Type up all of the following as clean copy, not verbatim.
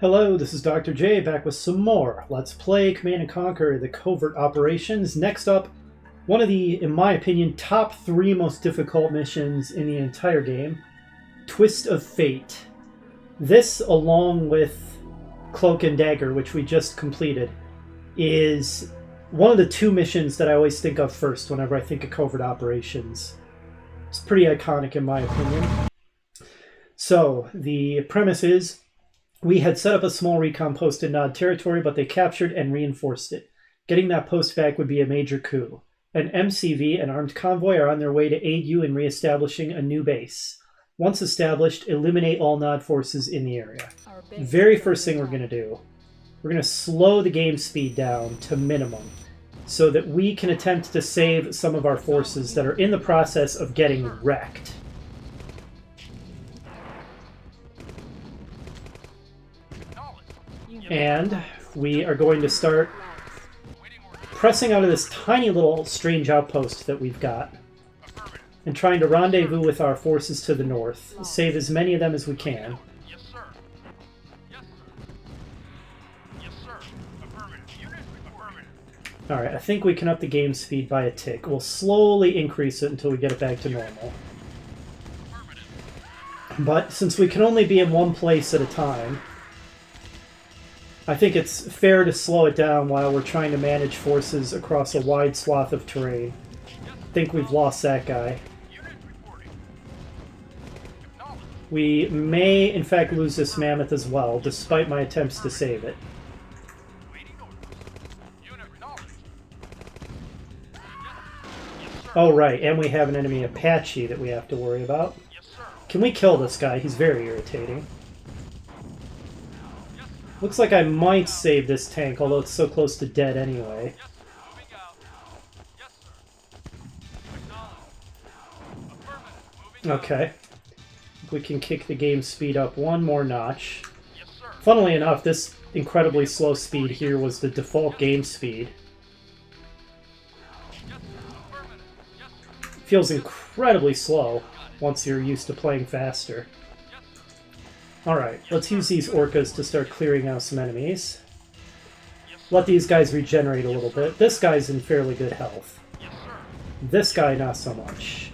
Hello, this is Dr. J back with some more Let's Play Command & Conquer the Covert Operations. Next up, one of the, in my opinion, top 3 most difficult missions in the entire game, Twist of Fate. This, along with Cloak and Dagger, which we just completed, is one of the 2 missions that I always think of first whenever I think of Covert Operations. It's pretty iconic in my opinion. So, the premise is, we had set up a small recon post in Nod territory, but they captured and reinforced it. Getting that post back would be a major coup. An MCV, an armed convoy, are on their way to aid you in reestablishing a new base. Once established, eliminate all Nod forces in the area. Very first thing we're going to do, we're going to slow the game speed down to minimum so that we can attempt to save some of our forces that are in the process of getting wrecked. And we are going to start pressing out of this tiny little strange outpost that we've got and trying to rendezvous with our forces to the north, save as many of them as we can. Alright, I think we can up the game speed by a tick. We'll slowly increase it until we get it back to normal. But since we can only be in one place at a time, I think it's fair to slow it down while we're trying to manage forces across a wide swath of terrain. I think we've lost that guy. We may, in fact, lose this mammoth as well, despite my attempts to save it. Oh, right, and we have an enemy Apache that we have to worry about. Can we kill this guy? He's very irritating. Looks like I might save this tank, although it's so close to dead anyway. Okay. We can kick the game speed up one more notch. Funnily enough, this incredibly slow speed here was the default game speed. Feels incredibly slow once you're used to playing faster. Alright, let's use these orcas to start clearing out some enemies. Let these guys regenerate a little bit. This guy's in fairly good health. This guy, not so much.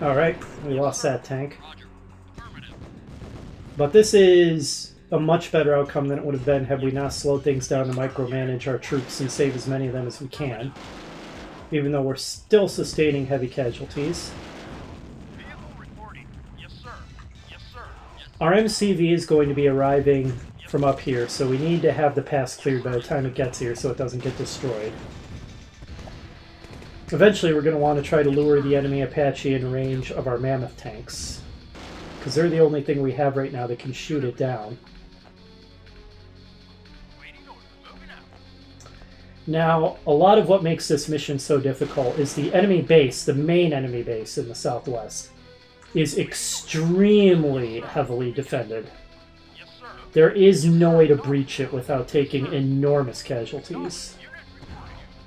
Alright, we lost that tank. But this is a much better outcome than it would have been had we not slowed things down to micromanage our troops and save as many of them as we can, even though we're still sustaining heavy casualties. Our MCV is going to be arriving from up here, so we need to have the pass cleared by the time it gets here so it doesn't get destroyed. Eventually we're going to want to try to lure the enemy Apache in range of our mammoth tanks, because they're the only thing we have right now that can shoot it down. Now, a lot of what makes this mission so difficult is the enemy base, the main enemy base in the southwest, is extremely heavily defended. There is no way to breach it without taking enormous casualties.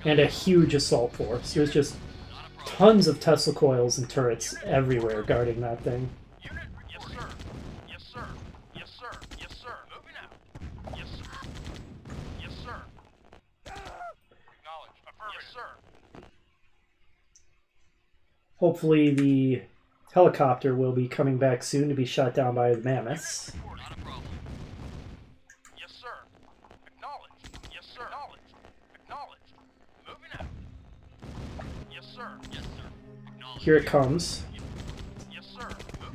And a huge assault force. There's just tons of Tesla coils and turrets everywhere guarding that thing. Hopefully the helicopter will be coming back soon to be shot down by the mammoths. Yes, sir. Acknowledged. Yes, sir. Acknowledged. Moving out. Yes, sir. Yes, sir. Here it comes. Yes, sir.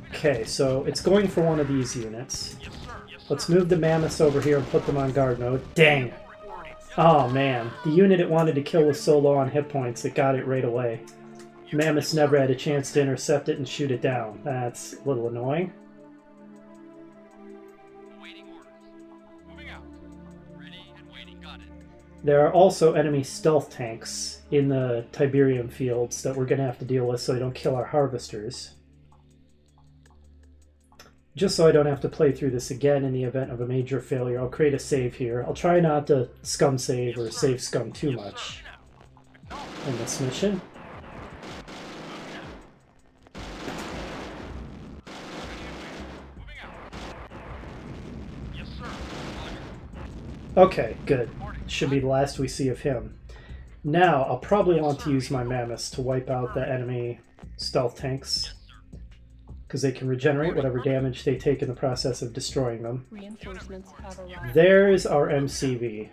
Okay, so it's going for one of these units. Yes, sir. Yes, sir. Let's move the mammoths over here and put them on guard mode. Dang it! Oh man, the unit it wanted to kill was so low on hit points it got it right away. Mammoths never had a chance to intercept it and shoot it down. That's a little annoying. Awaiting orders. Moving out. Ready and waiting. Got it. There are also enemy stealth tanks in the Tiberium fields that we're going to have to deal with so they don't kill our harvesters. Just so I don't have to play through this again in the event of a major failure, I'll create a save here. I'll try not to scum save or save scum too much. in this mission. Moving out. Yes, sir. Okay, good. Should be the last we see of him. Now, I'll probably want to use my mammoths to wipe out the enemy stealth tanks, because they can regenerate whatever damage they take in the process of destroying them. Reinforcements have arrived. There's our MCV.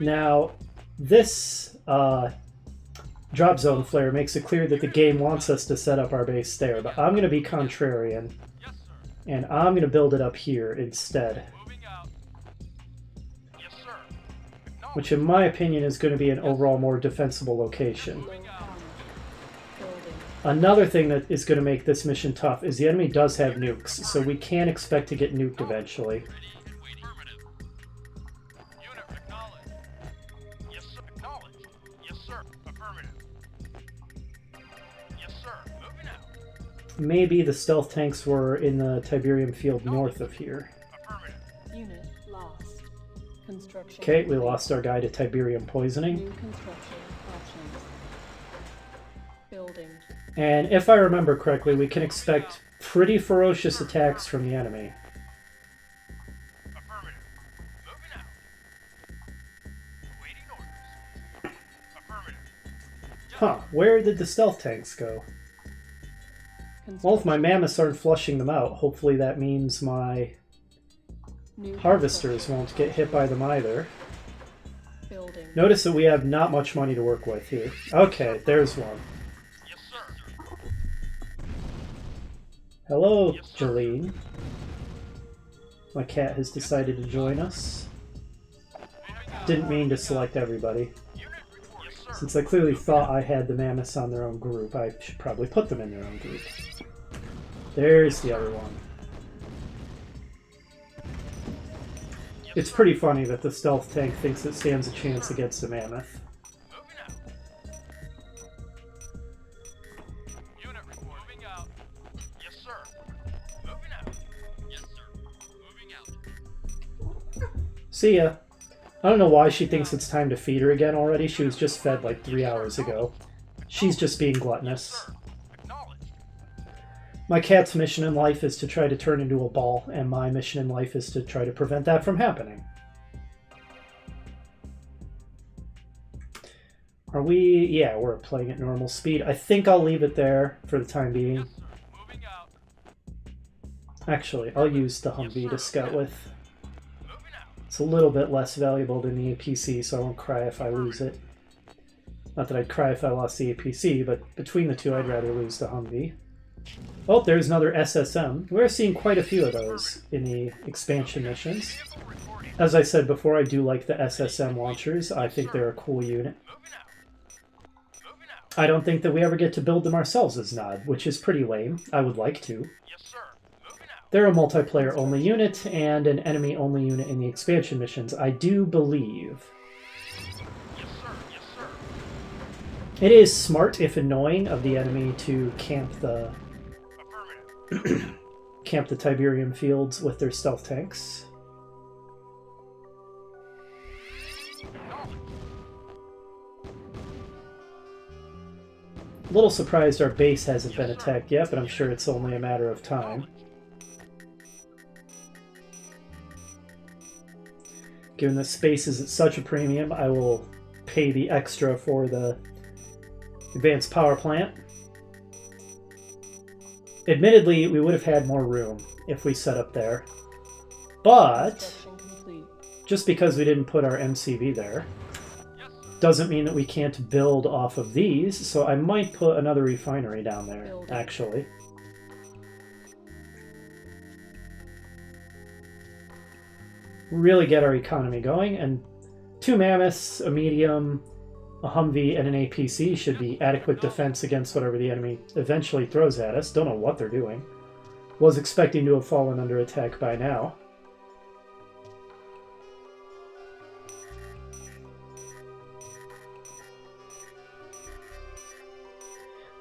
Now, this drop zone flare makes it clear that the game wants us to set up our base there, but I'm going to be contrarian, Yes, sir. and I'm going to build it up here instead, Moving out. Yes, sir. which in my opinion is going to be an overall more defensible location. Low power. Building. Another thing that is going to make this mission tough is the enemy does have nukes, so we can expect to get nuked eventually. Ready and waiting. Affirmative. Unit acknowledged. Yes, sir. Acknowledged. Yes, sir. Affirmative. Yes, sir. Moving out. Maybe the stealth tanks were in the Tiberium field north of here. Affirmative. Unit lost. Construction. Okay, we complete. lost our guy to Tiberium poisoning. New construction options. Building. And if I remember correctly, we can expect pretty ferocious attacks from the enemy. Affirmative. Moving out. Awaiting orders. Affirmative. Huh, where did the stealth tanks go? Well, if my mammoths aren't flushing them out, hopefully that means my New harvesters won't get hit by them either. Building. Notice that we have not much money to work with here. Okay, there's one. Yes, sir. Hello, Jolene. My cat has decided to join us. Didn't mean to select everybody. Unit report. Yes, sir. Since I clearly thought I had the mammoths on their own group, I should probably put them in their own group. There's the other one. It's pretty funny that the stealth tank thinks it stands a chance against a mammoth. Moving out. Unit report. Moving out. Yes, sir. Moving out. Yes, sir. Moving out. See ya. I don't know why she thinks it's time to feed her again already. She was just fed like 3 hours ago. She's just being gluttonous. Acknowledged. My cat's mission in life is to try to turn into a ball, and my mission in life is to try to prevent that from happening. Are we... yeah, we're playing at normal speed. I think I'll leave it there for the time being. Yes, sir. Moving out. Actually, I'll use the Humvee to scout with. Moving out. It's a little bit less valuable than the APC, so I won't cry if I lose it. Not that I'd cry if I lost the APC, but between the two, I'd rather lose the Humvee. Oh, there's another SSM. We're seeing quite a few of those in the expansion missions. Vehicle reporting. As I said before, I do like the SSM launchers. I think they're a cool unit. Moving out. Moving out. I don't think that we ever get to build them ourselves as Nod, which is pretty lame. I would like to. Yes, sir. Moving out. They're a multiplayer-only unit and an enemy-only unit in the expansion missions, I do believe. Yes, sir. Yes, sir. It is smart, if annoying, of the enemy to camp the Affirmative. camp the Tiberium fields with their stealth tanks. Acknowledged. A little surprised our base hasn't been attacked yet, but I'm sure it's only a matter of time. Given that space is at such a premium, I will pay the extra for the advanced power plant. Admittedly, we would have had more room if we set up there. But Construction complete. just because we didn't put our MCV there Yes, sir. doesn't mean that we can't build off of these, so I might put another refinery down there, Building. actually. Really get our economy going, and 2 mammoths, a medium, a Humvee, and an APC should be adequate defense against whatever the enemy eventually throws at us. Don't know what they're doing. Was expecting to have fallen under attack by now.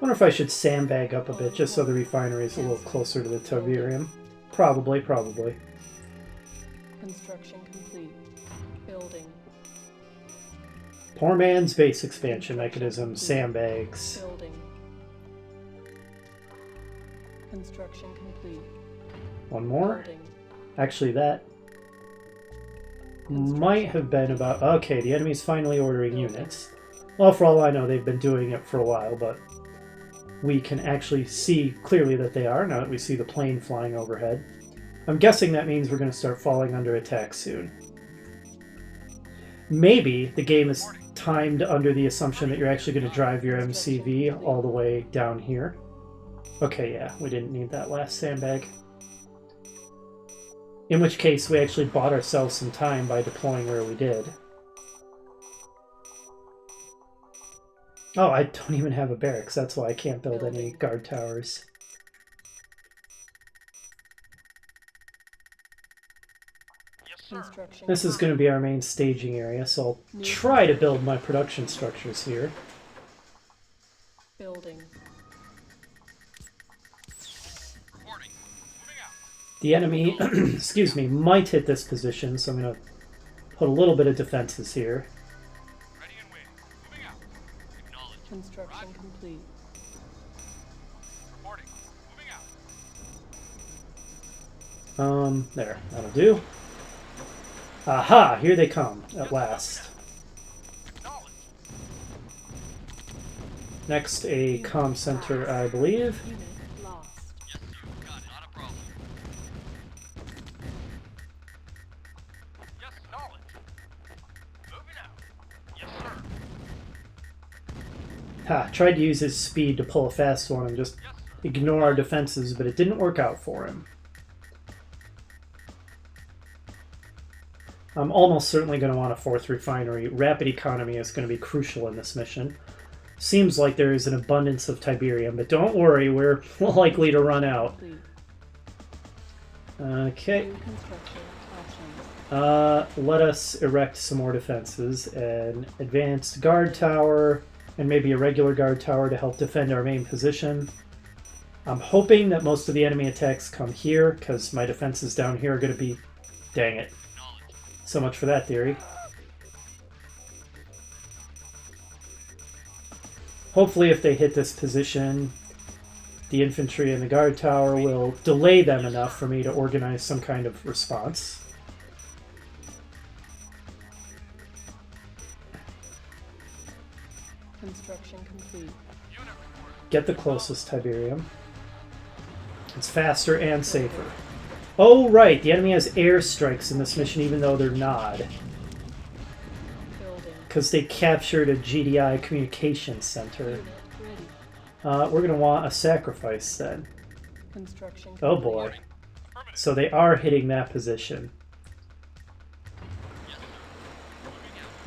Wonder if I should sandbag up a bit just so the refinery is a little closer to the Tiberium. Probably. Construction complete. Building. Poor man's base expansion mechanism, sandbags. Building. Construction complete. One more? Building. Actually, that might have been about... Okay, the enemy's finally ordering units. Well, for all I know, they've been doing it for a while, but we can actually see clearly that they are, now that we see the plane flying overhead. I'm guessing that means we're going to start falling under attack soon. Maybe the game is timed under the assumption that you're actually going to drive your MCV all the way down here. Okay, yeah, we didn't need that last sandbag. In which case, we actually bought ourselves some time by deploying where we did. Oh, I don't even have a barracks. That's why I can't build any guard towers. Yes, sir. Construction. This is going to be our main staging area, so I'll try to build my production structures here. Building. Reporting. Moving out. The enemy, excuse me, might hit this position, so I'm going to put a little bit of defenses here. Ready and waiting. Moving out. Acknowledged. Construction complete. Reporting. Moving out. There, that'll do. Aha, here they come, at last. Acknowledged. Next, a comm center, I believe. Unit lost. Yes, you got it. Not a problem. Yes, acknowledged. Moving out. Yes, sir. Ha, tried to use his speed to pull a fast one and just Yes, sir. ignore our defenses, but it didn't work out for him. I'm almost certainly going to want a fourth refinery. Rapid economy is going to be crucial in this mission. Seems like there is an abundance of Tiberium, but don't worry, we're likely to run out. Complete. Okay, New construction options. let us erect some more defenses. An advanced guard tower, and maybe a regular guard tower to help defend our main position. I'm hoping that most of the enemy attacks come here, because my defenses down here are going to be... Dang it. So much for that theory. Hopefully if they hit this position, the infantry and the guard tower will delay them enough for me to organize some kind of response. Construction complete. Unit reporting. Get the closest Tiberium. It's faster and safer. Oh, right, the enemy has airstrikes in this mission, even though they're Nod. Building. Because they captured a GDI communications center. Unit ready. We're going to want a sacrifice then. Construction Oh complete. boy. So they are hitting that position.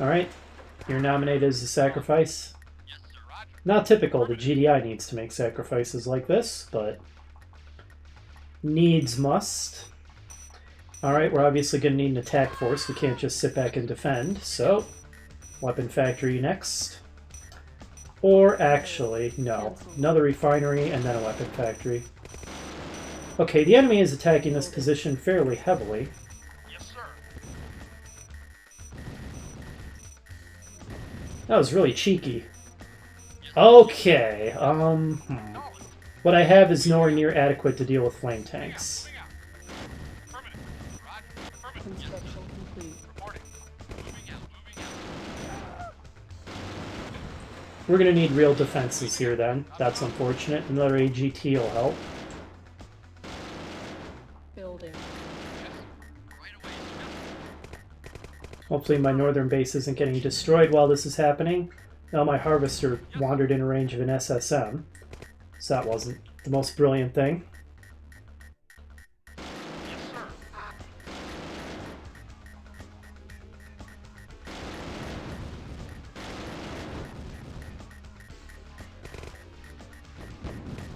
Alright, you're nominated as a sacrifice. Yes, sir. Roger. Not typical, the GDI needs to make sacrifices like this, but needs must. Alright, we're obviously going to need an attack force. We can't just sit back and defend, so weapon factory next. Or actually, no. Another refinery and then a weapon factory. Okay, the enemy is attacking this position fairly heavily. Yes, sir. That was really cheeky. Okay, Acknowledged. what I have is nowhere near adequate to deal with flame tanks. Moving out. Affirmative. Roger. Affirmative. Yes, Construction complete. reporting. Moving out. Moving out. We're going to need real defenses here then. That's unfortunate. Another AGT will help. Building. Right away. Hopefully my northern base isn't getting destroyed while this is happening. Now my harvester wandered in range of an SSM, so that wasn't the most brilliant thing. Yes, sir.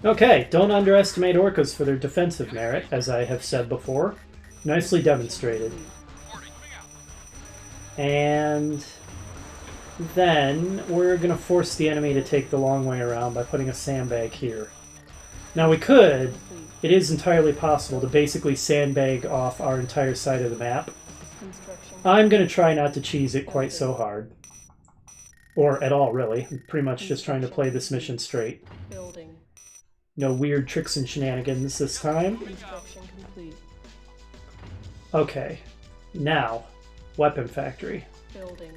Okay, don't underestimate orcas for their defensive merit, as I have said before. Nicely demonstrated. Reporting. Moving out. And then we're going to force the enemy to take the long way around by putting a sandbag here. Now we could, Complete. it is entirely possible to basically sandbag off our entire side of the map. Construction. I'm going to try not to cheese it quite so hard. Or at all, really. I'm pretty much just trying to play this mission straight. Building. No weird tricks and shenanigans this time. Construction complete. Okay. Now, weapon factory. Building.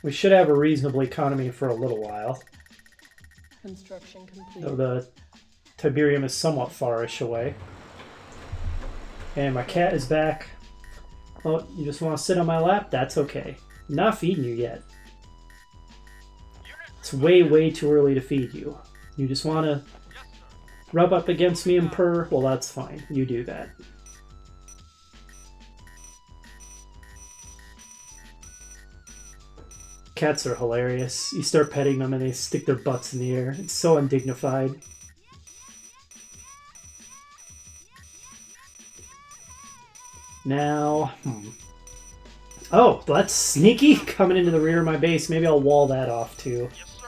We should have a reasonable economy for a little while. Construction complete. Though the Tiberium is somewhat farish away. And my cat is back. Oh, you just want to sit on my lap? That's okay. I'm not feeding you yet. It's way, way too early to feed you. You just want to rub up against me and purr? Well, that's fine. You do that. Cats are hilarious. You start petting them and they stick their butts in the air. It's so undignified. Now, oh, that's sneaky, coming into the rear of my base. Maybe I'll wall that off too. Yes, sir.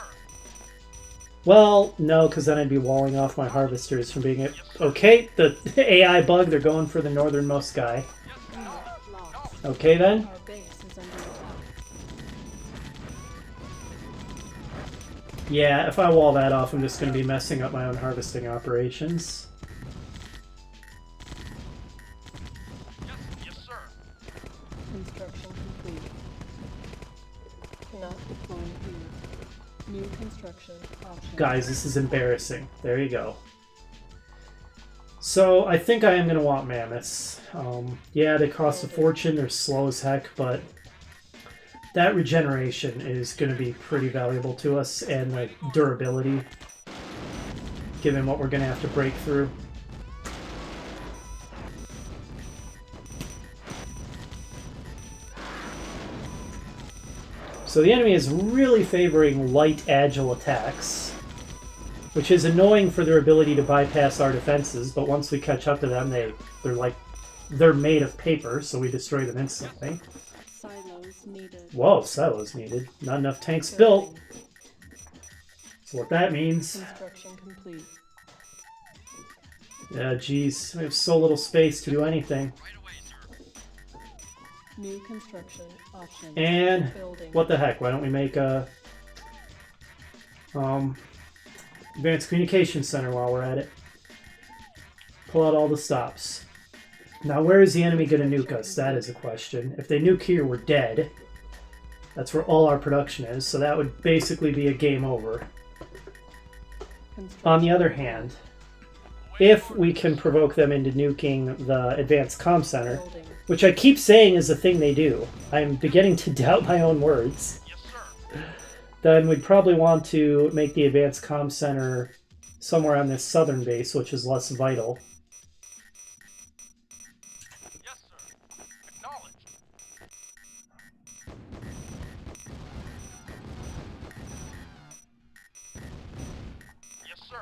Well, no, because then I'd be walling off my harvesters from being it. Okay, the AI bug, they're going for the northernmost guy. Unit lost. Okay then. Our base is under attack. Yeah, if I wall that off, I'm just going to be messing up my own harvesting operations. Yes, sir. Construction complete. Cannot deploy here. New construction option. Guys, this is embarrassing. There you go. So, I think I am going to want mammoths. Yeah, they cost a fortune, they're slow as heck, but that regeneration is going to be pretty valuable to us, and the durability, given what we're going to have to break through. So the enemy is really favoring light, agile attacks, which is annoying for their ability to bypass our defenses, but once we catch up to them, they're made of paper, so we destroy them instantly. Silos needed. Whoa, silos needed. Not enough tanks built. That's what that means. Construction complete. Yeah, geez, we have so little space to do anything. Right away, sir. New construction option. And Building. what the heck? Why don't we make a advanced communication center while we're at it? Pull out all the stops. Now, where is the enemy going to nuke us? That is a question. If they nuke here, we're dead. That's where all our production is, so that would basically be a game over. On the other hand, if we can provoke them into nuking the advanced comm center, Building. which I keep saying is the thing they do, I'm beginning to doubt my own words, Yes, sir. then we'd probably want to make the advanced comm center somewhere on this southern base, which is less vital. Yes, sir. Acknowledged. Yes, sir.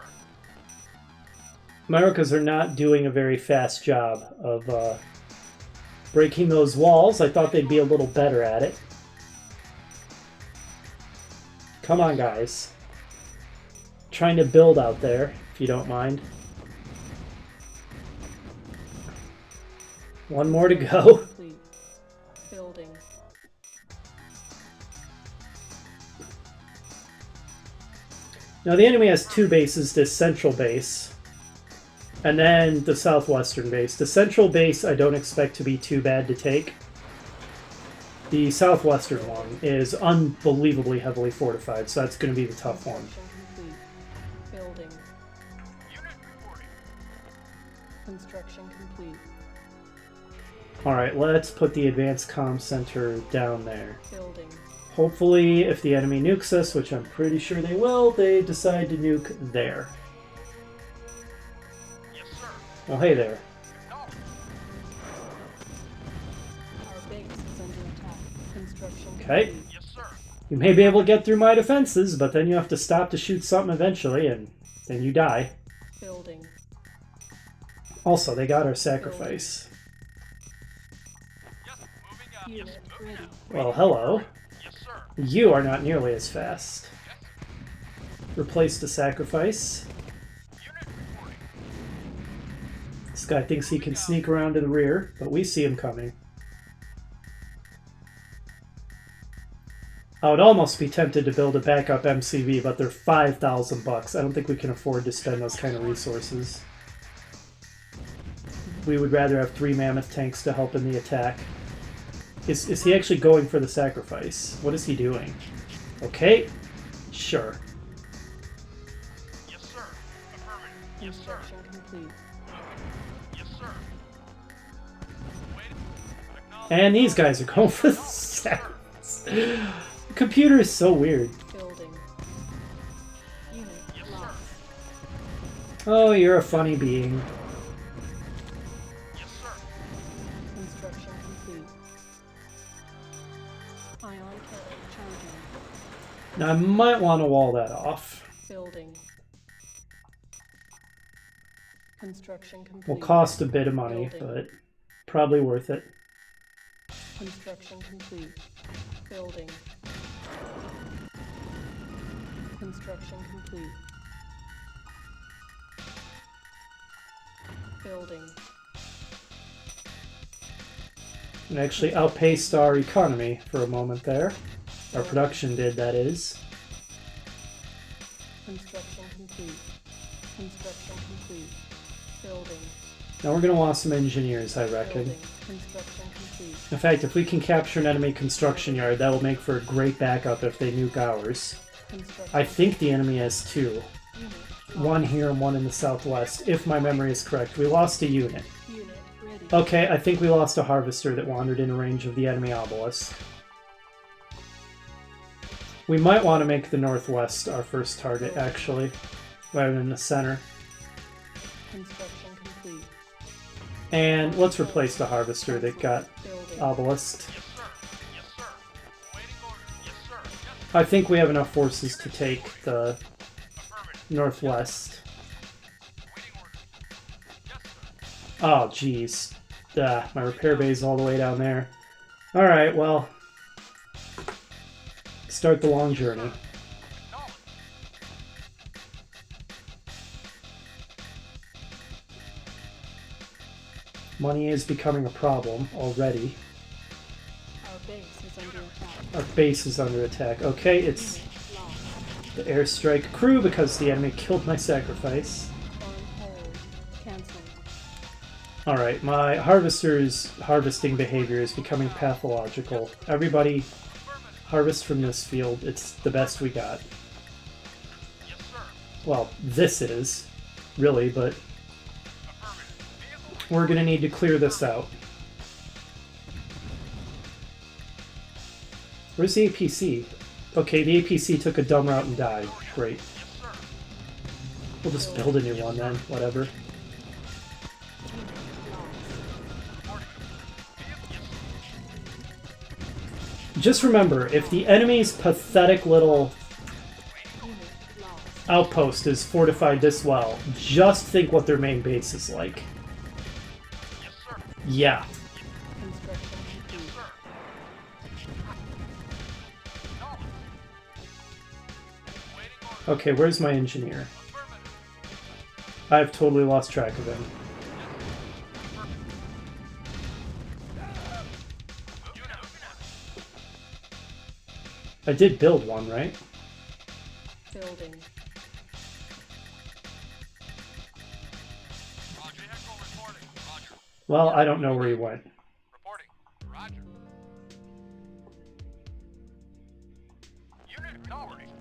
Americas are not doing a very fast job of breaking those walls. I thought they'd be a little better at it. Come on, guys. Trying to build out there, if you don't mind. One more to go. Complete. Building. Now, the enemy has two bases, this central base, and then the southwestern base. The central base I don't expect to be too bad to take. The southwestern one is unbelievably heavily fortified, so that's going to be the tough one. Construction complete. Building. Unit reporting. Construction complete. Alright, let's put the advanced comm center down there. Building. Hopefully, if the enemy nukes us, which I'm pretty sure they will, they decide to nuke there. Yes, sir. Oh, hey there. Acknowledged. Our base is under attack. Construction Okay. complete. Yes, sir. You may be able to get through my defenses, but then you have to stop to shoot something eventually, and then you die. Building. Also, they got our sacrifice. Yes, moving out. Unit Yes, moving ready. out. Well, hello. Yes, sir. You are not nearly as fast. Replace the sacrifice. Unit reporting. This guy thinks he can sneak around to the rear, but we see him coming. I would almost be tempted to build a backup MCV, but they're 5,000 bucks. I don't think we can afford to spend those kind of resources. We would rather have 3 mammoth tanks to help in the attack. Is he actually going for the sacrifice? What is he doing? Okay, sure. Yes, sir. Affirmative. Yes, sir. Construction complete. Yes, sir. Waiting. Acknowledge. And these guys are going for the sacrifice. The computer is so weird. Building. Unit Yes, sir. lost. Oh, you're a funny being. Yes, sir. Construction complete. Ion cannon charging. Now, I might want to wall that off. Building. Construction complete. Will cost a bit of money, but probably worth it. Construction complete. Building. Construction complete. Building. It actually outpaced our economy for a moment there. Our production did, that is. Construction complete. Construction complete. Building. Now we're going to want some engineers, I reckon. Building. Construction complete. In fact, if we can capture an enemy construction yard, that will make for a great backup if they nuke ours. Construction. I think the enemy has 2. Unit. One here and one in the southwest, if my memory is correct. We lost a unit. Unit ready. Okay, I think we lost a harvester that wandered in range of the enemy obelisk. We might want to make the northwest our first target, actually, rather than the center. Construction complete. And let's replace the harvester that got Building. obelisked. Yes, sir. Yes, sir. Waiting orders. Yes, sir. Yes, I think we have enough forces to take the affirmative. northwest. Waiting orders. Yes, sir. Oh, jeez. My repair bay is all the way down there. Alright, well. Start the long journey. Acknowledge. Money is becoming a problem already. Our base is under attack. Our base is under attack. Okay, it's Unit lost. the airstrike crew because the enemy killed my sacrifice. On hold. Cancel. Alright, my harvester's harvesting behavior is becoming pathological. Everybody harvest from this field. It's the best we got. Yes, sir. Well, this is, really, but Affirmative. Vehicle. we're gonna need to clear this out. Where's the APC? Okay, the APC took a dumb route and died. Great. Yes, sir. We'll just build a new one then, whatever. Unit lost. Reporting. Vehicle. Yes. Just remember, if the enemy's pathetic little Unit lost. outpost is fortified this well, just think what their main base is like. Yes, sir. Yeah. Construction complete. Sir. Acknowledge. Waiting orders. Okay, where's my engineer? Affirmative. I've totally lost track of him. I did build one, right? Building. Roger. Echo reporting. Roger. Well, I don't know where he went. Reporting. Roger. Unit acknowledged.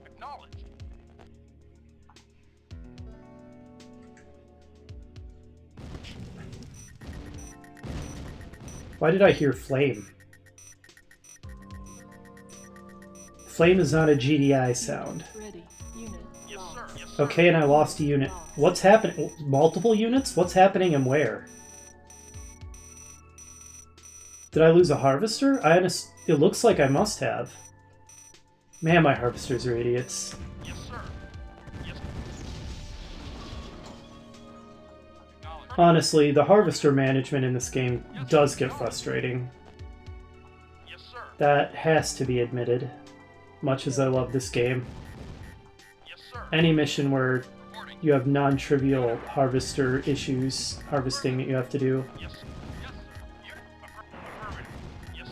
Acknowledged. Why did I hear flame? Flame is not a GDI sound. Ready. Unit Yes, lost. sir. Yes, sir. Okay, and I lost a unit. What's happening? Multiple units? What's happening and where? Did I lose a harvester? It looks like I must have. Man, my harvesters are idiots. Yes, sir. Yes. Acknowledged. Honestly, the harvester management in this game does get frustrating. Yes, sir. That has to be admitted. Much as I love this game. Yes, sir. Any mission where Reporting. you have non-trivial harvester issues, harvesting that you have to do. Yes. Yes, sir. Unit. Affirmative. Yes,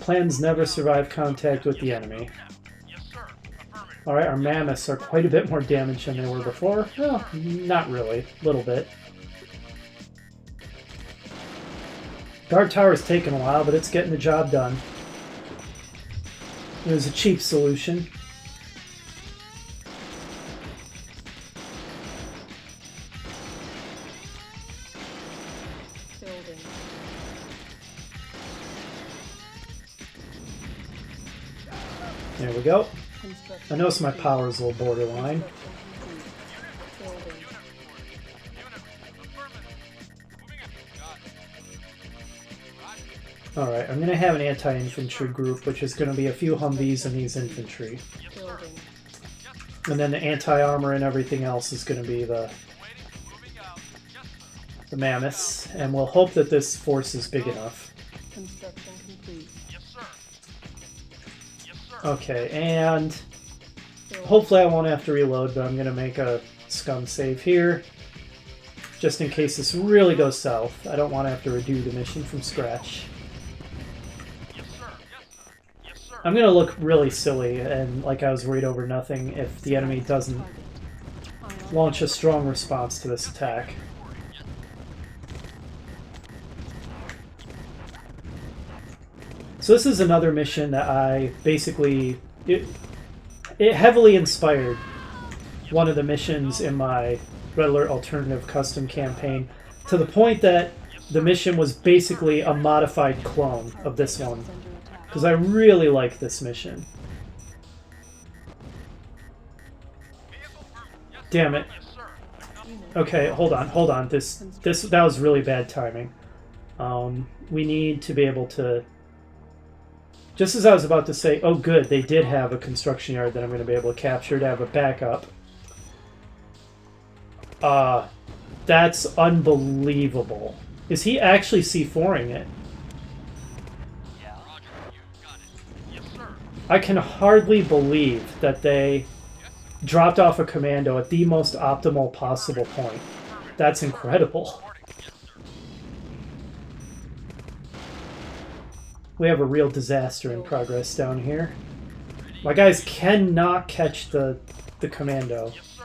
Plans never survive contact with the enemy. Yes, sir. Affirmative. Alright, our mammoths are quite a bit more damage than they were before. Well, not really. A little bit. Guard tower's taken a while, but it's getting the job done. It was a cheap solution. Building. There we go. Construction. I notice my power is a little borderline. Construction complete. Building. Alright, I'm going to have an anti-infantry group, which is going to be a few Humvees and these infantry. Building. And then the anti-armor and everything else is going to be the mammoths. And we'll hope that this force is big enough. Construction complete. Yes, sir. Yes, sir. Okay, and Building. hopefully I won't have to reload, but I'm going to make a scum save here. Just in case this really goes south. I don't want to have to redo the mission from scratch. Yes, sir. Yes, sir. Yes, sir. I'm going to look really silly and like I was worried over nothing if the enemy doesn't Target. Ion. launch a strong response to this attack. So this is another mission that I basically... It heavily inspired one of the missions in my Red Alert Alternative Custom campaign, to the point that the mission was basically a modified clone of this one, Is under attack. because I really like this mission. Damn it. Yes, sir. Unit. Okay, hold on. That was really bad timing. We need to be able to... Just as I was about to say, oh good, they did have a construction yard that I'm going to be able to capture to have a backup. That's unbelievable. Is he actually C4ing it? Yeah. Roger. You got it. Yes, sir. I can hardly believe that they dropped off a commando at the most optimal possible point. That's incredible. Yes, sir. We have a real disaster in progress down here. My guys cannot catch the commando. Yes, sir.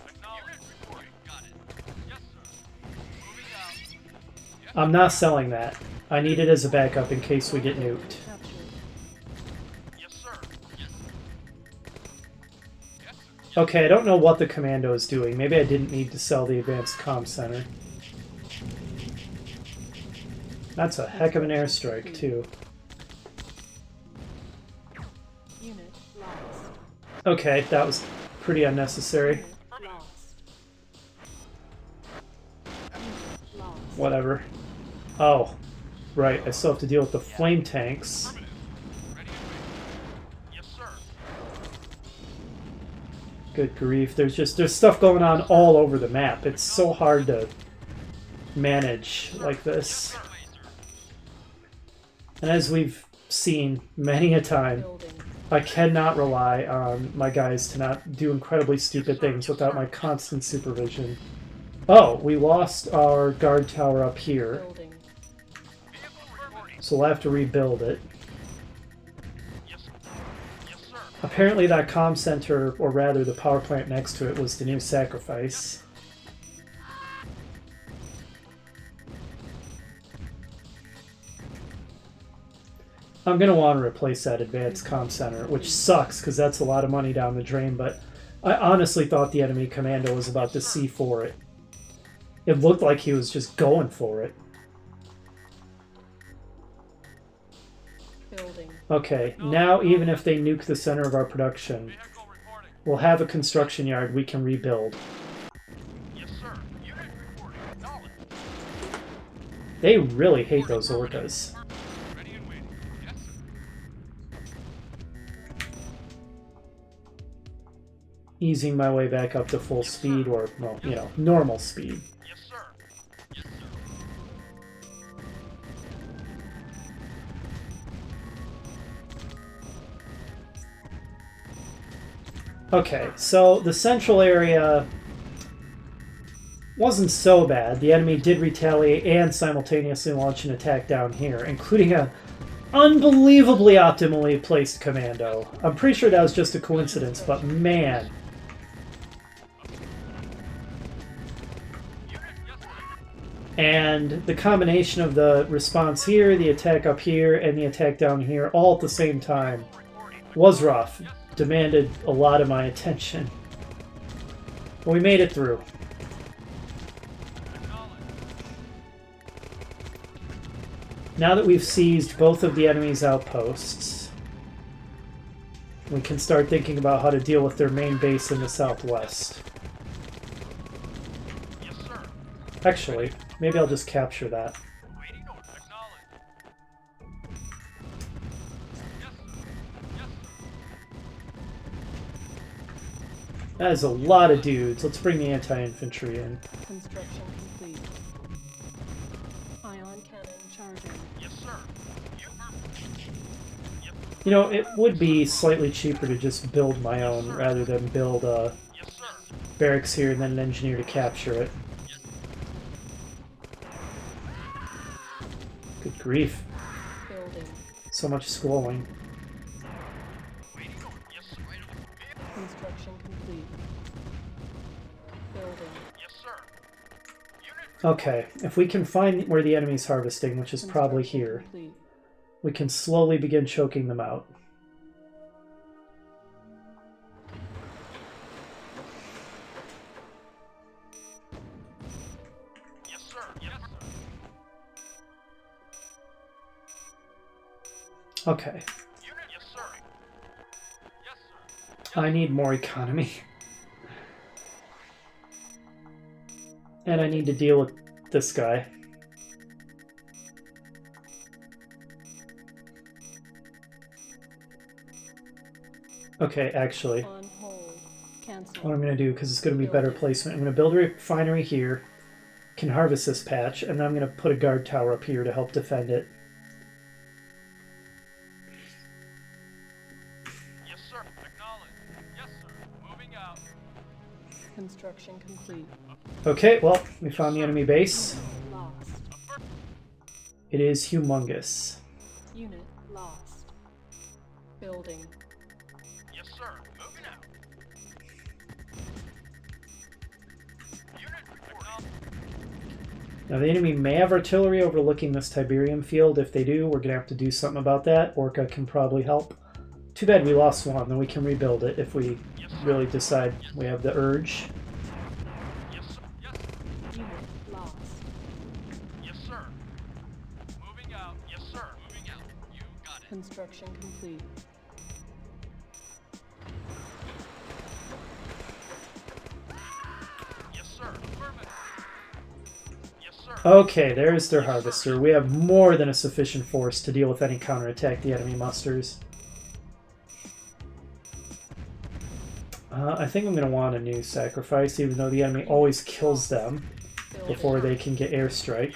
Acknowledged. Reporting. Got it. Yes, sir. Moving out. I'm not selling that. I need it as a backup in case we get nuked. Captured. Yes, sir. Yes, sir. Yes, sir. Okay, I don't know what the commando is doing. Maybe I didn't need to sell the advanced comm center. That's a heck of an airstrike, too. Unit lost. Okay, that was pretty unnecessary. Unit lost. Unit lost. Whatever. Oh, right, I still have to deal with the flame tanks. Ready and waiting. Yes, sir. Good grief, there's stuff going on all over the map. It's so hard to manage like this. And as we've seen many a time, Building. I cannot rely on my guys to not do incredibly stupid things without my constant supervision. Oh, we lost our guard tower up here, Building. Vehicle reporting. so we'll have to rebuild it. Yes, sir. Yes, sir. Apparently that comm center, or rather the power plant next to it, was the new sacrifice. I'm going to want to replace that advanced comm center, which sucks because that's a lot of money down the drain, but I honestly thought the enemy commando was about to C4 it. It looked like he was just going for it. Building. Okay, now even if they nuke the center of our production, Vehicle reporting. we'll have a construction yard we can rebuild. Yes, sir. Unit reporting. Acknowledged. They really hate those orcas. Ready and waiting. Yes, sir. Easing my way back up to full speed, or, well, you know, normal speed. Yes, sir. Yes, sir. Okay, so the central area wasn't so bad. The enemy did retaliate and simultaneously launch an attack down here, including a unbelievably optimally placed commando. I'm pretty sure that was just a coincidence, but man. And the combination of the response here, the attack up here, and the attack down here all at the same time was rough. Demanded a lot of my attention. But we made it through. Now that we've seized both of the enemy's outposts, we can start thinking about how to deal with their main base in the southwest. Actually, maybe I'll just capture that. That is a lot of dudes. Let's bring the anti-infantry in. Construction complete. Ion cannon charging. Yes, sir. You know, it would be slightly cheaper to just build my own rather than build a Yes, sir. barracks here and then an engineer to capture it. Good grief. Building. So much scrolling. Yes, sir. Construction complete. Building. Yes, sir. Okay, if we can find where the enemy's harvesting, which is probably here, Complete. we can slowly begin choking them out. Yes, sir. Yes, sir. Okay, Unit. Yes, sir. Yes, sir. I need more economy. And I need to deal with this guy. Okay, actually, On hold. Cancel. what I'm going to do, because it's going to be better placement, I'm going to build a refinery here, can harvest this patch, and then I'm going to put a guard tower up here to help defend it. Yes, sir. Acknowledged. Yes, sir. Moving out. Construction complete. Okay, well, we found the enemy base. Lost. It is humongous. Unit lost. Building. Yes, sir. Moving out. Unit. Acknowledged. Now, the enemy may have artillery overlooking this Tiberium field. If they do, we're going to have to do something about that. Orca can probably help. Too bad we lost one, then we can rebuild it if we really decide we have the urge. Yes, sir. Yes. Unit lost. Yes, sir. Moving out. Yes, sir. Moving out. You got it. Construction complete. Yes, sir. Affirmative. Yes, sir. Okay, there's their harvester. We have more than a sufficient force to deal with any counterattack the enemy musters. I think I'm going to want a new sacrifice, even though the enemy always kills them Building. before they can get airstriked.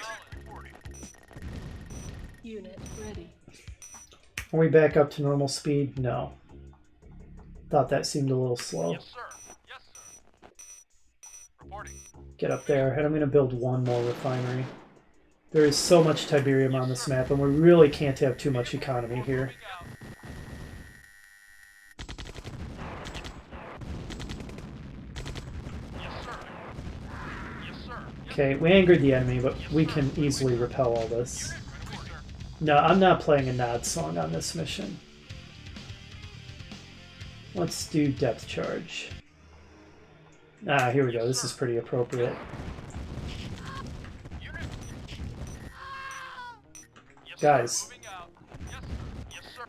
Unit ready. Are we back up to normal speed? No. Thought that seemed a little slow. Yes, sir. Yes, sir. Reporting. Get up there, and I'm going to build one more refinery. There is so much Tiberium on this map, and we really can't have too much economy here. Moving out. Yes, sir. Yes, sir. Okay, we angered the enemy, but we can easily repel all this. No, I'm not playing a Nod song on this mission. Let's do depth charge. Ah, here we go. This is pretty appropriate. Unit. Yes, Guys. sir. Moving out. Yes, yes, sir.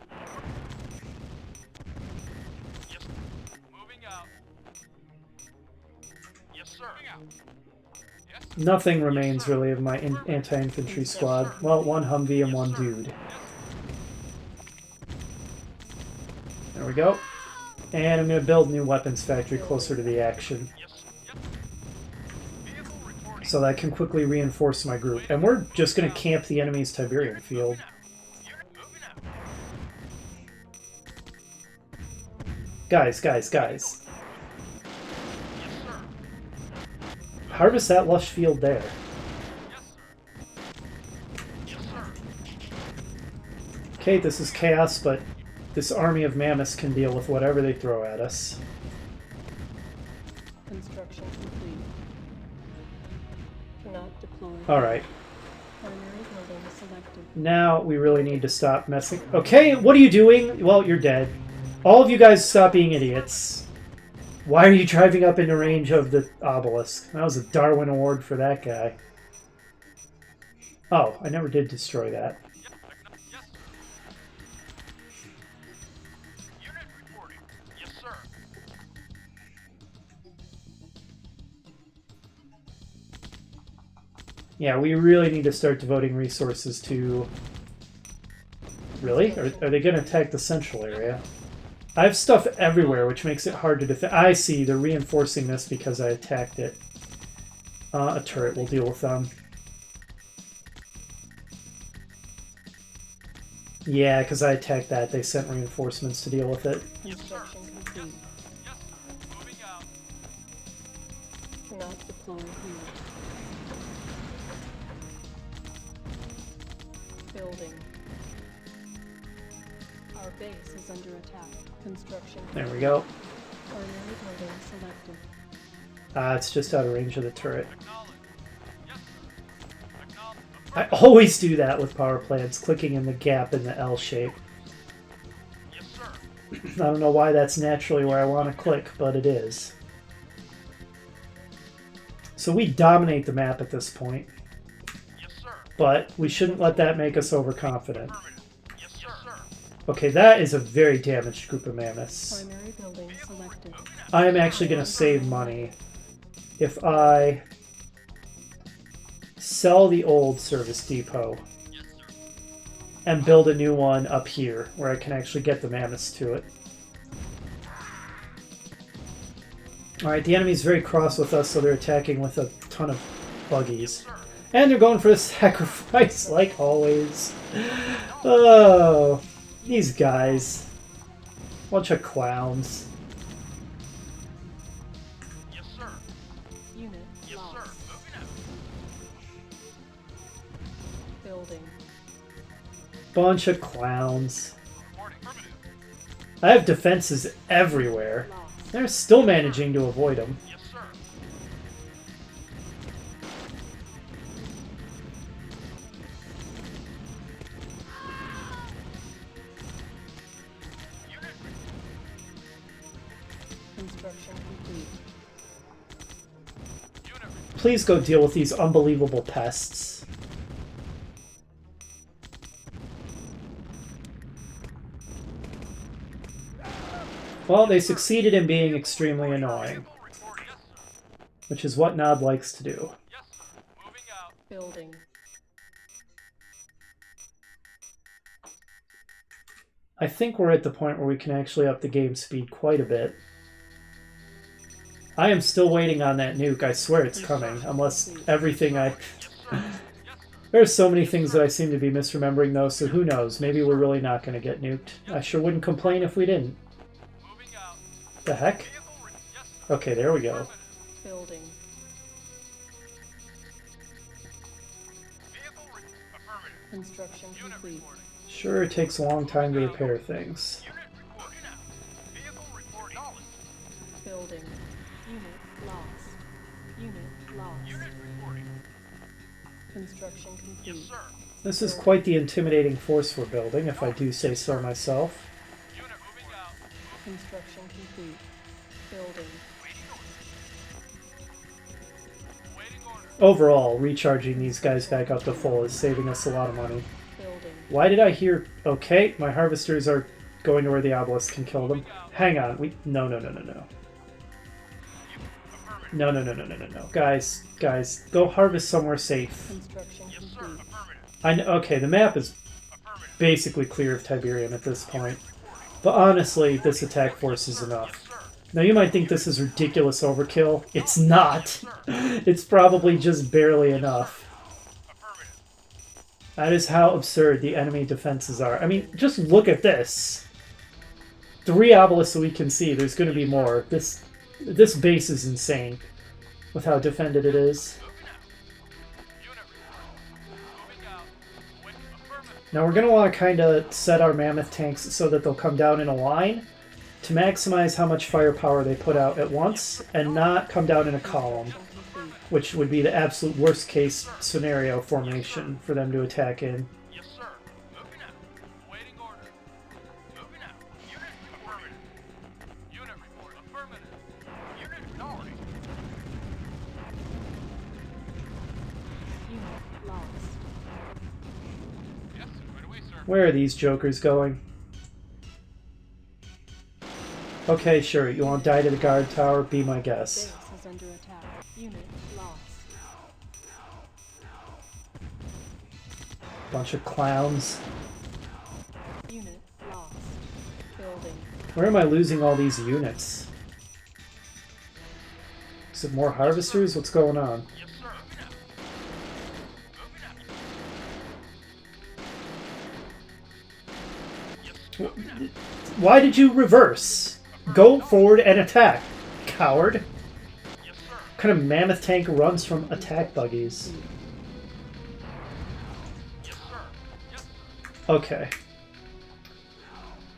Yes. Moving out. Yes, sir. Moving out. Yes. Nothing remains really of my anti-infantry squad. Well, one Humvee and one dude. There we go. And I'm going to build a new weapons factory closer to the action, Yes. Yep. Vehicle reporting. so that I can quickly reinforce my group. And we're just going to camp the enemy's Tiberium field. Unit moving out. Guys. Yes, sir. Harvest that lush field there. Yes, sir. Yes, sir. Okay, this is chaos, but this army of mammoths can deal with whatever they throw at us. Construction complete. Not deployed. Alright. Primary building selected. Now we really need to stop messing... Okay, what are you doing? Well, you're dead. All of you guys stop being idiots. Why are you driving up into range of the obelisk? That was a Darwin Award for that guy. Oh, I never did destroy that. Unit reporting. Yes, sir. Yeah, we really need to start devoting resources to... Really? Are they going to attack the central area? I have stuff everywhere, which makes it hard to defend. I see, they're reinforcing this because I attacked it. A turret will deal with them. Yeah, because I attacked that. They sent reinforcements to deal with it. Construction complete. Yes. Moving out. Not deployed here. Building. Our base is under attack. Construction. There we go. Primary building selected. It's just out of range of the turret. Acknowledge. Yes, sir. Acknowledge. I always do that with power plants, clicking in the gap in the L shape. Yes, sir. I don't know why that's naturally where I want to click, but it is. So we dominate the map at this point, Yes, sir. but we shouldn't let that make us overconfident. Affirmative. Yes, sir. Yes, sir. Okay, that is a very damaged group of mammoths. Primary building selected. I am actually going to save money if I sell the old service depot Yes, sir. and build a new one up here where I can actually get the mammoths to it. Alright, the enemy's very cross with us, so they're attacking with a ton of buggies. And they're going for the sacrifice, like always. Oh, these guys. Bunch of clowns. Yes, sir. Unit Yes, lost. sir. Moving out. Building. Bunch of clowns. Reporting. Affirmative. I have defenses everywhere. Lost. They're still managing to avoid them. Yes, sir. Unit Construction complete. Unit Please go deal with these unbelievable pests. Well, they succeeded in being extremely annoying, report. Yes, sir. which is what Nod likes to do. Yes, sir. Moving out. Building. I think we're at the point where we can actually up the game speed quite a bit. I am still waiting on that nuke. I swear it's coming, unless everything I... There's so many things that I seem to be misremembering, though, so who knows? Maybe we're really not going to get nuked. I sure wouldn't complain if we didn't. Moving out. The heck? Vehicle yes, sir. Okay, there we go. Affirmative. Building. Vehicle affirmative. Construction Unit complete. reporting. Sure, it takes a long time to repair things. Unit reporting out. Vehicle reporting. Knowledge. Building. Unit lost. Unit lost. Unit reporting. Construction complete. Yes, sir. This is quite the intimidating force we're building, if I do say so myself. Unit moving out. Construction complete. Building. Waiting order. Overall, recharging these guys back up to full is saving us a lot of money. Building. Why did I hear... Okay, my harvesters are going to where the obelisk can kill them. Hang on, no. Affirmative. No. Guys, go harvest somewhere safe. Construction Yes, sir. complete. Affirmative. Okay, the map is Affirmative. basically clear of Tiberium at this point. But honestly, this attack force is enough. Yes, sir. Now you might think this is ridiculous overkill. It's not. It's probably just barely enough. Affirmative. That is how absurd the enemy defenses are. I mean, just look at this. 3 obelisks that we can see. There's going to be more. This base is insane with how defended it is. Moving out. Unit reporting. Moving out. Wait. Affirmative. Now we're going to want to kind of set our mammoth tanks so that they'll come down in a line to maximize how much firepower they put out at once and not come down in a column, which would be the absolute worst case scenario formation for them to attack in. Yes, sir. Moving out. Awaiting order. Moving out. Unit affirmative. Unit report affirmative. Unit acknowledged. Unit lost. Yes, right away, sir. Where are these jokers going? Okay, sure. You won't die to the guard tower? Be my guest. Base is under attack. Unit lost. Bunch of clowns. Unit lost. Building. Where am I losing all these units? Is it more harvesters? What's going on? Yes, sir. Moving out. Moving out. Why did you reverse? Go forward and attack, coward. Yes, sir. What kind of mammoth tank runs from attack buggies? Yes, sir. Yes, sir. Okay.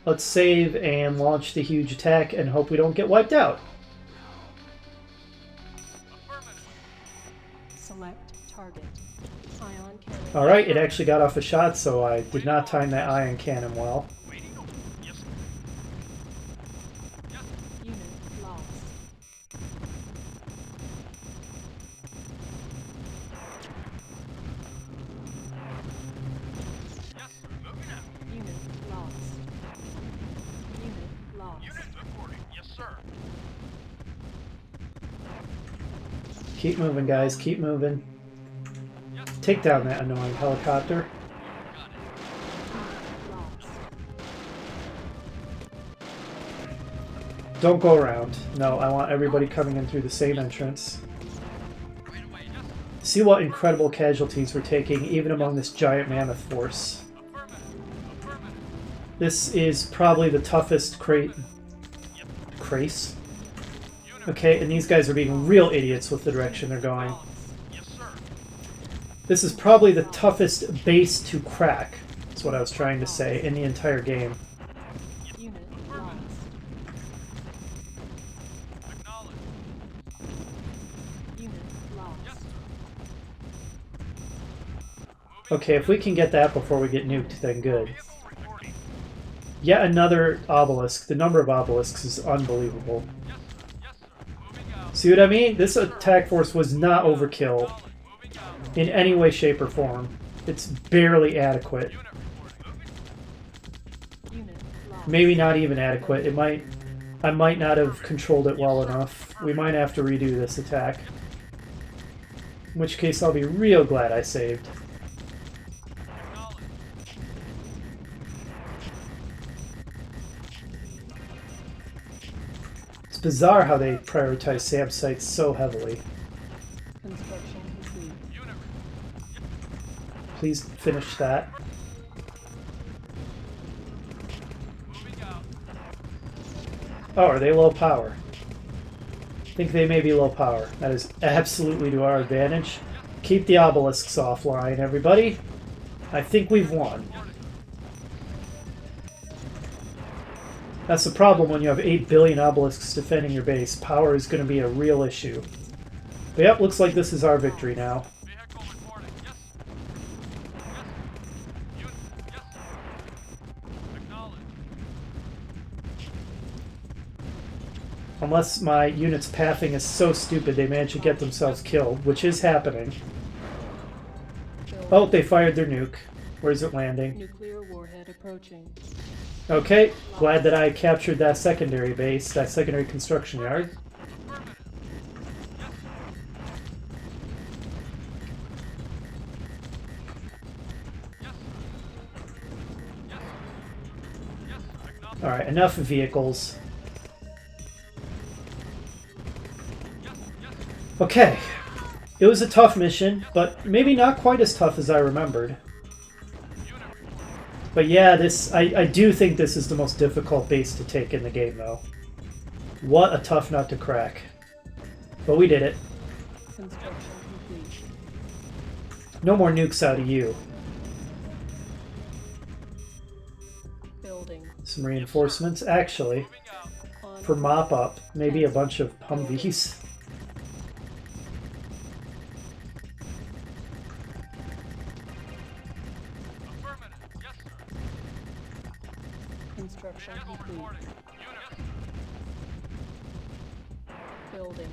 Let's save and launch the huge attack and hope we don't get wiped out. Affirmative. Select target. Ion cannon. Alright, it actually got off a shot, so I did not time that ion cannon well. Waiting order. Yes, sir. Yes, sir. Unit lost. Yes, sir. Moving out. Unit lost. Unit lost. Unit reporting. Yes, sir. Keep moving, guys. Keep moving. Yes, sir. Take down that annoying helicopter. Got it. Unit lost. Don't go around. No, I want everybody coming in through the same entrance. Right away. Yes, sir. See what incredible casualties we're taking, even among this giant mammoth force. Affirmative. Affirmative. This is probably the toughest Yep. crace. Unit Okay, and these guys are being real idiots with the direction they're going. Yes, sir. This is probably the toughest base to crack, is what I was trying to say, in the entire game. Unit lost. Acknowledged. Unit lost. Yes, sir. Okay, if we can get that before we get nuked, then good. Vehicle reporting. Yet another obelisk. The number of obelisks is unbelievable. Yes, sir. Yes, sir. Moving out. See what I mean? This attack force was not overkill Moving out. in any way, shape, or form. It's barely adequate. Unit reporting. Moving. Unit lost. Maybe not even adequate. I might not have controlled it well enough. We might have to redo this attack. In which case I'll be real glad I saved. Acknowledged. It's bizarre how they prioritize SAM sites so heavily. Construction complete. Unit Please finish that. moving out. Oh, are they low power? I think they may be low power. That is absolutely to our advantage. Keep the obelisks offline, everybody. I think we've won. That's the problem when you have 8 billion obelisks defending your base. Power is going to be a real issue. But yep, looks like this is our victory now. Vehicle reporting. Yes. Yes. Unit. Yes. Acknowledged. Unless my unit's pathing is so stupid they manage to get themselves killed, which is happening. Building. Oh, they fired their nuke. Where's it landing? Nuclear warhead approaching. Okay, glad that I captured that secondary base, that secondary construction yard. Affirmative. Yes. Yes. Yes. Yes. Acknowledged. Alright, enough vehicles. Yes. Yes. Okay, it was a tough mission, but maybe not quite as tough as I remembered. Unit reporting. But yeah, I do think this is the most difficult base to take in the game, though. What a tough nut to crack. But we did it. Construction complete. No more nukes out of you. Building. Some reinforcements, actually, Moving out. On. for mop up. Maybe a bunch of Humvees. Affirmative. Yes, sir. Construction Vehicle complete. reporting. Unit. Yes, sir. Building.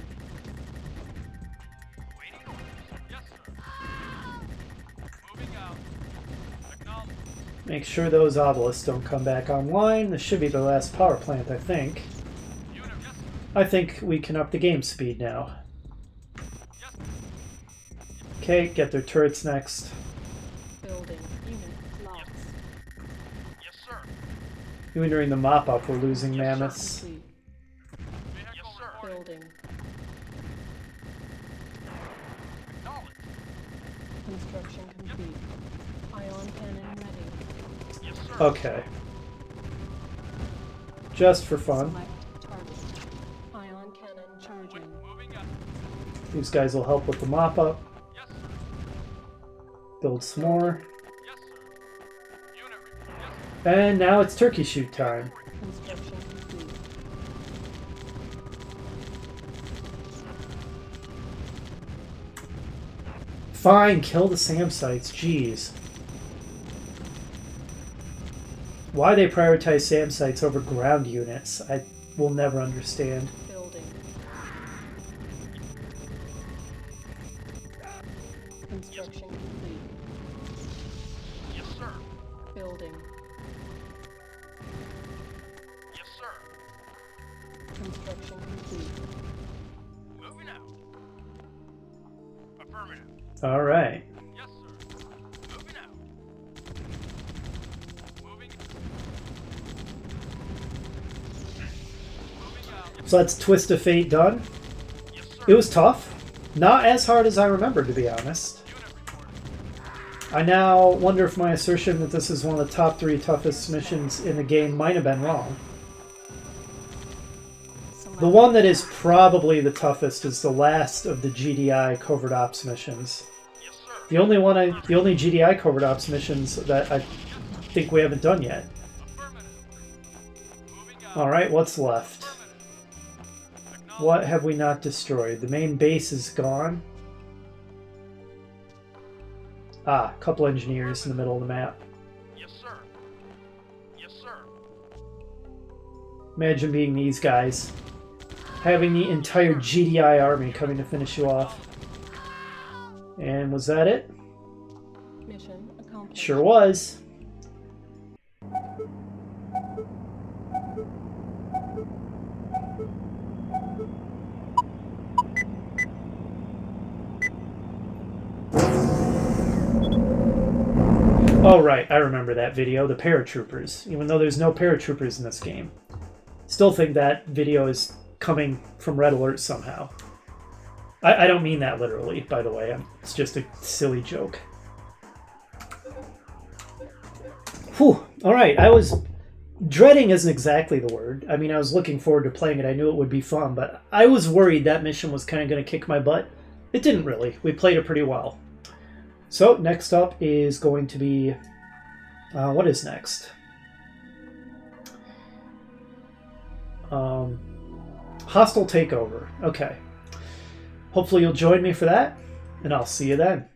Waiting orders. Yes, sir. Moving out. Acknowledged. Make sure those obelisks don't come back online. This should be the last power plant, I think. Unit. Yes, sir. I think we can up the game speed now. Yes, sir. Okay, get their turrets next. Building. Unit lost. Yes, sir. Even during the mop up, we're losing mammoths. Complete. Vehicle yes, sir. Reporting. Building. Acknowledged. Construction complete. Ion cannon ready. Yes, sir. Okay. Just for fun. Select target. Ion cannon charging. Moving out. These guys will help with the mop up. Yes, sir. Build some more. Yes, sir. Unit report. Yes, sir. And now it's turkey shoot time. Construction complete. Fine, kill the SAM sites. Jeez. Why they prioritize SAM sites over ground units, I will never understand. Building. Construction complete. Yes, sir. Building. Yes, sir. Construction complete. Moving out. Affirmative. All right. Yes, sir. Moving out. Moving. Moving out. So that's Twist of Fate done. Yes, sir. It was tough. Not as hard as I remember, to be honest. Unit reporting. I now wonder if my assertion that this is one of the top 3 toughest missions in the game might have been wrong. Select The one that is probably the toughest is the last of the GDI Covert Ops missions. Yes, sir. The only GDI Covert Ops missions that I think we haven't done yet. Affirmative. Moving out. Alright, what's left? Affirmative. Acknowledged. What have we not destroyed? The main base is gone. Ah, a couple engineers in the middle of the map. Yes, sir. Yes, sir. Imagine being these guys. Having the entire GDI army coming to finish you off. And was that it? mission accomplished. Sure was. Oh right, I remember that video, the paratroopers. Even though there's no paratroopers in this game. Still think that video is coming from Red Alert somehow. I don't mean that literally, by the way. It's just a silly joke. Whew. Alright, I was... Dreading isn't exactly the word. I mean, I was looking forward to playing it. I knew it would be fun, but I was worried that mission was kind of going to kick my butt. It didn't really. We played it pretty well. So, next up is going to be... what is next? Hostile Takeover. Okay. Hopefully you'll join me for that, and I'll see you then.